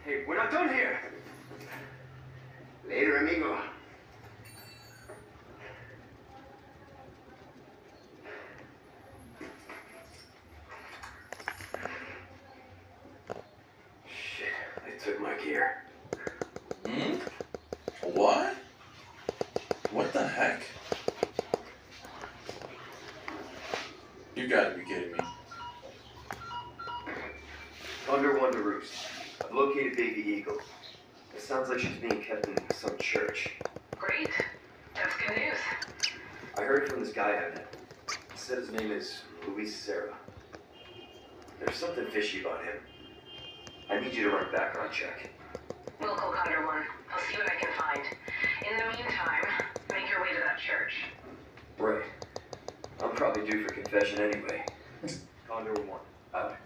Hey, we're not done here. Later, amigo. Shit, they took my gear. Hmm? What? What the heck? You gotta be kidding me. Thunder One to Roost. I've located Baby Eagle. It sounds like she's being kept in some church. Great. That's good news. I heard it from this guy I met. He said his name is Luis Serra. There's something fishy about him. I need you to run a background check. We'll call Condor One. I'll see what I can find. In the meantime, make your way to that church. Right. I'm probably due for confession anyway. Condor One. Out.